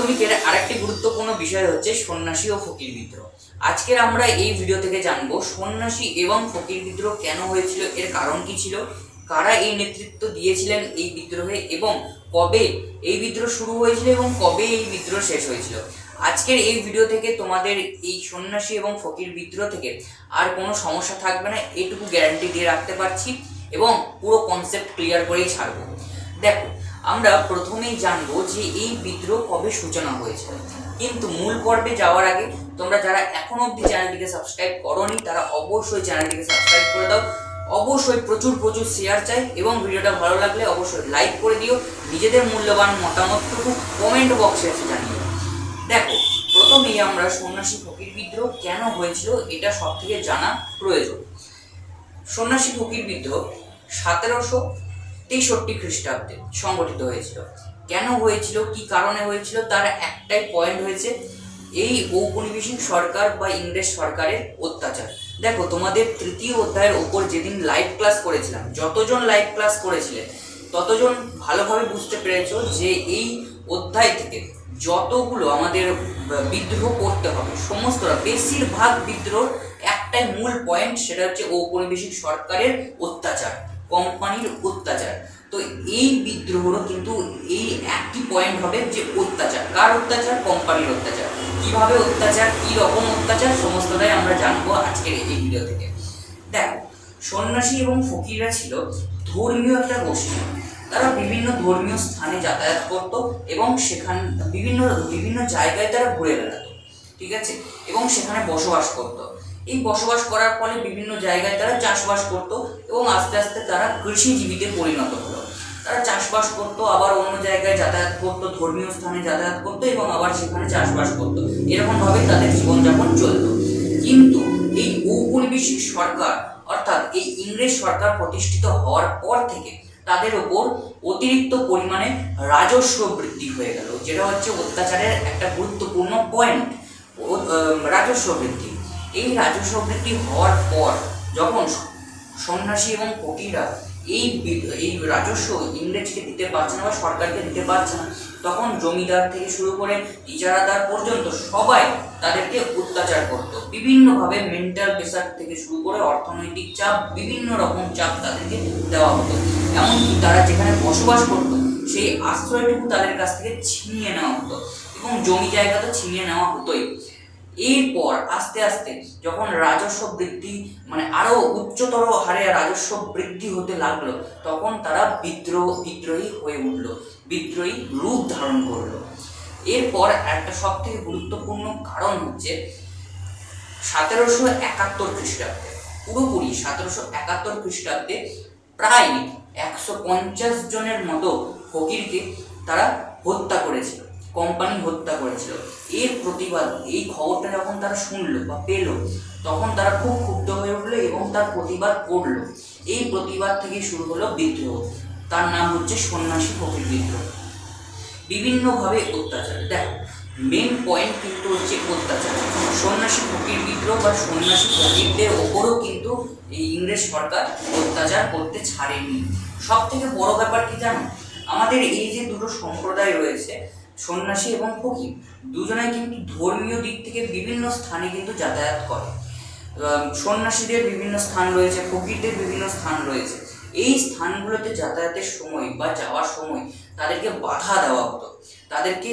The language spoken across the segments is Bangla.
মাধ্যমিকের আরেকটি গুরুত্বপূর্ণ বিষয় হচ্ছে সন্ন্যাসী ও ফকির বিদ্রোহ। আজকের আমরা এই ভিডিও থেকে জানবো সন্ন্যাসী এবং ফকির বিদ্রোহ কেন হয়েছিল, এর কারণ কি ছিল, কারা এই নেতৃত্ব দিয়েছিলেন এই বিদ্রোহে, এবং কবে এই বিদ্রোহ শুরু হয়েছিল এবং কবে এই বিদ্রোহ শেষ হয়েছিল। আজকের এই ভিডিও থেকে তোমাদের এই সন্ন্যাসী এবং ফকির বিদ্রোহ থেকে আর কোনো সমস্যা থাকবে না, এইটুকু গ্যারান্টি দিয়ে রাখতে পারছি, এবং পুরো কনসেপ্ট ক্লিয়ার করেই ছাড়বো। দেখো, আমরা প্রথমেই জানবো যে এই বিদ্রোহ কবে সূচনা হয়েছিল। কিন্তু মূল পর্বে যাওয়ার আগে তোমরা যারা এখনো অবধি চ্যানেলটিকে সাবস্ক্রাইব করোনি তারা অবশ্যই চ্যানেলটিকে সাবস্ক্রাইব করে দাও। অবশ্যই প্রচুর শেয়ার চাই, এবং ভিডিওটা ভালো লাগলে অবশ্যই লাইক করে দিও। নিজেদের মূল্যবান মতামতটুকু কমেন্ট বক্সে এসে জানিও। দেখো, প্রথমেই আমরা সন্ন্যাসী ফকির বিদ্রোহ কেন হয়েছিল এটা সব থেকে জানা প্রয়োজন। সন্ন্যাসী ফকির বিদ্রোহ 1763 খ্রিস্টাব্দে সংগঠিত হয়েছিল। কেন হয়েছিল, কি কারণে হয়েছিল, তার একটাই পয়েন্ট হয়েছে এই ঔপনিবেশিক সরকার বা ইংরেজ সরকারের অত্যাচার। দেখো, তোমাদের তৃতীয় অধ্যায়ের ওপর যেদিন লাইভ ক্লাস করেছিলাম, যতজন লাইভ ক্লাস করেছিলেন ততজন ভালোভাবে বুঝতে পেরেছো যে এই অধ্যায় থেকে যতগুলো আমাদের বিদ্রোহ করতে হবে সমস্তটা, বেশিরভাগ বিদ্রোহ একটাই মূল পয়েন্ট, সেটা হচ্ছে ঔপনিবেশিক সরকারের অত্যাচার, কোম্পানির অত্যাচার। তো এই বিদ্রোহরও কিন্তু এই একটি পয়েন্ট হবে যে অত্যাচার। কার অত্যাচার? কোম্পানির অত্যাচার। কিভাবে অত্যাচার, কি রকম অত্যাচার, সমস্তটাই আমরা জানবো আজকের এই ভিডিও থেকে। দেখো, সন্ন্যাসী এবং ফকিররা ছিল ধর্মীয় একটা গোষ্ঠী। তারা বিভিন্ন ধর্মীয় স্থানে যাতায়াত করত এবং সেখানে বিভিন্ন জায়গায় তারা ঘুরে বেড়াতো, ঠিক আছে, এবং সেখানে বসবাস করত। এই বসবাস করার ফলে বিভিন্ন জায়গায় তারা চাষবাস করত এবং আস্তে আস্তে তারা কৃষিজীবীতে পরিণত হলো। তারা চাষবাস করতো, আবার অন্য জায়গায় যাতায়াত করতো, ধর্মীয় স্থানে যাতায়াত করতো এবং আবার সেখানে চাষবাস করতো। এরকমভাবে তাদের জীবনযাপন চলতো। কিন্তু এই ঔপনিবেশিক সরকার অর্থাৎ এই ইংরেজ সরকার প্রতিষ্ঠিত হওয়ার পর থেকে তাদের ওপর অতিরিক্ত পরিমাণে রাজস্ব বৃদ্ধি হয়ে গেল, যেটা হচ্ছে অত্যাচারের একটা গুরুত্বপূর্ণ পয়েন্ট, রাজস্ব বৃদ্ধি। এই রাজস্ব বৃদ্ধি হওয়ার পর যখন সন্ন্যাসী এবং ফকিররা এই রাজস্ব ইংরেজকে দিতে পারছে না বা সরকারকে দিতে পারছে না, তখন জমিদার থেকে শুরু করে ইজারাদার পর্যন্ত সবাই তাদেরকে অত্যাচার করত বিভিন্নভাবে। মেন্টাল প্রেসার থেকে শুরু করে অর্থনৈতিক চাপ, বিভিন্ন রকম চাপ তাদেরকে দেওয়া হতো। এমনকি তারা যেখানে বসবাস করত সেই আশ্রয়টুকু তাদের কাছ থেকে ছিনিয়ে নেওয়া হতো, এবং জমি জায়গা তো ছিনিয়ে নেওয়া হতোই। এরপর আস্তে আস্তে যখন রাজস্ব বৃদ্ধি আরো উচ্চতর হারে রাজস্ব বৃদ্ধি হতে লাগলো, তখন তারা বিদ্রোহী হয়ে উঠলো, বিদ্রোহী রূপ ধারণ করলো। এরপর একটা সব থেকে গুরুত্বপূর্ণ কারণ হচ্ছে 1771 খ্রিস্টাব্দে, পুরোপুরি 1771 খ্রিস্টাব্দে প্রায় 150 জনের মতো ফকিরকে তারা হত্যা করেছিল, কোম্পানি হত্যা করেছিল। এর প্রতিবাদ, এই খবরটা যখন তারা শুনলো বা পেল, তখন তারা খুব ক্ষুব্ধ হয়ে উঠলো এবং তার প্রতিবাদ করলো। এই প্রতিবাদ থেকে শুরু হলো বিদ্রোহ, তার নাম হচ্ছে সন্ন্যাসী ফকির বিদ্রোহ। বিভিন্নভাবে অত্যাচার, দেখো মেন পয়েন্ট কিন্তু হচ্ছে অত্যাচার। সন্ন্যাসী ফকির বিদ্রোহ বা সন্ন্যাসী ফকিরদের ওপরও কিন্তু এই ইংরেজ সরকার অত্যাচার করতে ছাড়েনি। সব থেকে বড় ব্যাপার কি জানো, আমাদের এই যে দুটো সম্প্রদায় রয়েছে, সন্ন্যাসী এবং ফকির, দুজনেই কিন্তু ধর্মীয় দিক থেকে বিভিন্ন স্থানে কিন্তু যাতায়াত করে। সন্ন্যাসীদের বিভিন্ন স্থান রয়েছে, ফকিরদের বিভিন্ন স্থান রয়েছে। এই স্থানগুলোতে যাতায়াতের সময় বা যাওয়ার সময় তাদেরকে বাধা দেওয়া হতো, তাদেরকে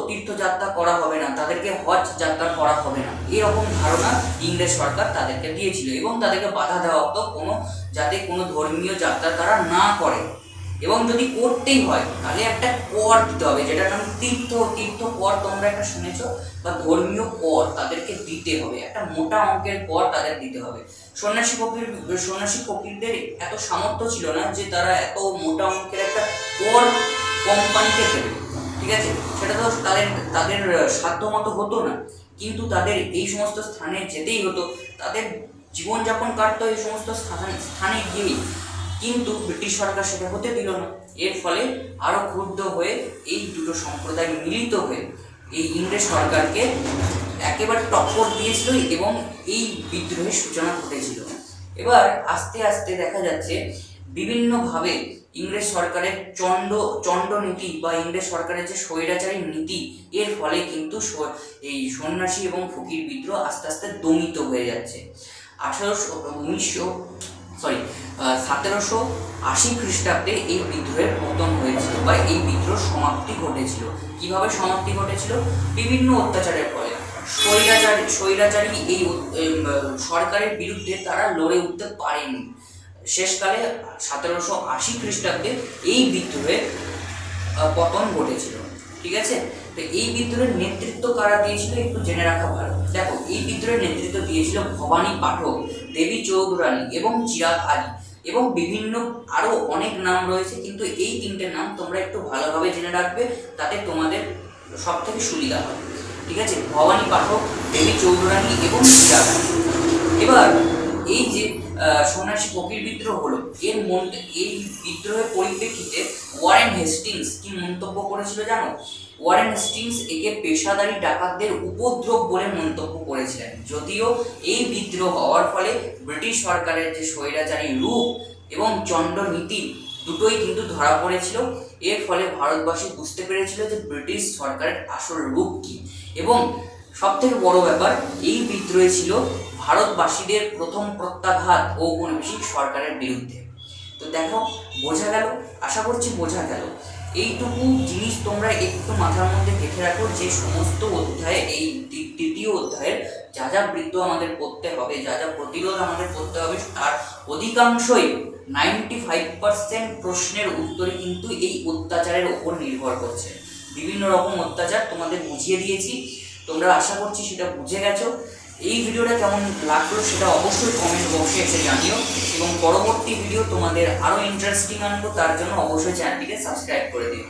তীর্থযাত্রা করা হবে না, তাদেরকে হজ যাত্রা করা হবে না, এরকম ধারণা ইংরেজ সরকার তাদেরকে দিয়েছিল, এবং তাদেরকে বাধা দেওয়া হতো যাতে কোনো ধর্মীয় যাত্রা তারা না করে, এবং যদি করতেই হয় তাহলে একটা কর দিতে হবে, যেটার নাম তীর্থ কর, তোমরা একটা শুনেছ, বা ধর্মীয় কর তাদেরকে দিতে হবে, একটা মোটা অঙ্কের কর তাদের দিতে হবে। সন্ন্যাসী ফকিরদের এত সামর্থ্য ছিল না যে তারা এত মোটা অঙ্কের একটা কর কোম্পানিকে দেবে, ঠিক আছে, সেটা তো তাদের সাধ্য মতো হতো না, কিন্তু তাদের এই সমস্ত স্থানে যেতেই হতো, তাদের জীবনযাপন কাটতো এই সমস্ত স্থানে গিয়েই। কিন্তু ব্রিটিশ সরকার সেটা হতে দিল না। এর ফলে আরো ক্ষুব্ধ হয়ে এই দুটো সম্প্রদায় মিলিত হয়ে এই ইংরেজ সরকারকে একেবারে টক্কর দিয়েছিল এবং এই বিদ্রোহের সূচনা ঘটেছিল। এবার আস্তে আস্তে দেখা যাচ্ছে বিভিন্নভাবে ইংরেজ সরকারের চণ্ড নীতি বা ইংরেজ সরকারের যে স্বৈরাচারী নীতি, এর ফলে কিন্তু এই সন্ন্যাসী এবং ফকির বিদ্রোহ আস্তে আস্তে দমিত হয়ে যাচ্ছে। 1780 খ্রিস্টাব্দে এই বিদ্রোহের পতন হয়েছিল বা এই বিদ্রোহ সমাপ্তি ঘটেছিল। কিভাবে সমাপ্তি ঘটেছিল? বিভিন্ন অত্যাচারের ফলে। স্বৈরাচারী এই সরকারের বিরুদ্ধে তারা লড়ে উঠতে পারেনি। শেষকালে 1780 খ্রিস্টাব্দে এই বিদ্রোহের পতন ঘটেছিল। ঠিক আছে, তো এই বিদ্রোহের নেতৃত্ব কারা দিয়েছিল একটু জেনে রাখা ভালো। দেখো, এই বিদ্রোহের নেতৃত্ব দিয়েছিল ভবানী পাঠক, দেবী চৌধুরানী এবং চিরাগ আলী, এবং বিভিন্ন আরো অনেক নাম রয়েছে, কিন্তু এই তিনটে নাম তোমরা একটু ভালোভাবে জেনে রাখবে, তাতে তোমাদের সব থেকে সুবিধা হবে। ঠিক আছে, ভবানী পাঠক, দেবী চৌধুরানী এবং চিরাগ আলী। এবার এই যে সন্ন্যাসী ফকির বিদ্রোহ হলো, এই বিদ্রোহের পরিপ্রেক্ষিতে ওয়ারেন হেস্টিংস কি মন্তব্য করেছিল জানো? ওয়ারেন হেস্টিংস একে পেশাদারী ডাকাতদের উপদ্রব বলে মন্তব্য করেছিলেন। যদিও এই বিদ্রোহ হওয়ার ফলে ব্রিটিশ সরকারের যে স্বৈরাচারী রূপ এবং চণ্ড নীতি দুটোই কিন্তু ধরা পড়েছিল। এর ফলে ভারতবাসী বুঝতে পেরেছিল যে ব্রিটিশ সরকারের আসল রূপ কি। এবং সব থেকে বড় ব্যাপার, এই বিদ্রোহ ছিল ভারতবাসীদের প্রথম প্রত্যাঘাত ঔপনিবেশিক সরকারের বিরুদ্ধে। তো দেখো, বোঝা গেল? আশা করছি বোঝা গেল। এইটুকু জিনিস তোমরা একটু মাথার মধ্যে দেখে রাখো যে সমস্ত অধ্যায়ে, এই তৃতীয় অধ্যায়ের যা যা বৃত্ত আমাদের পড়তে হবে, যা যা প্রতিরোধ আমাদের করতে হবে, তার অধিকাংশই 95% প্রশ্নের উত্তরই কিন্তু এই অত্যাচারের ওপর নির্ভর করছে। বিভিন্ন রকম অত্যাচার তোমাদের বুঝিয়ে দিয়েছি, তোমরা আশা করছি সেটা বুঝে গেছো। এই ভিডিওটা কেমন লাগলো সেটা অবশ্যই কমেন্ট বক্সে এসে জানিও, এবং পরবর্তী ভিডিও তোমাদের আরও ইন্টারেস্টিং আনবো, তার জন্য অবশ্যই চ্যানেলটিকে সাবস্ক্রাইব করে দিও।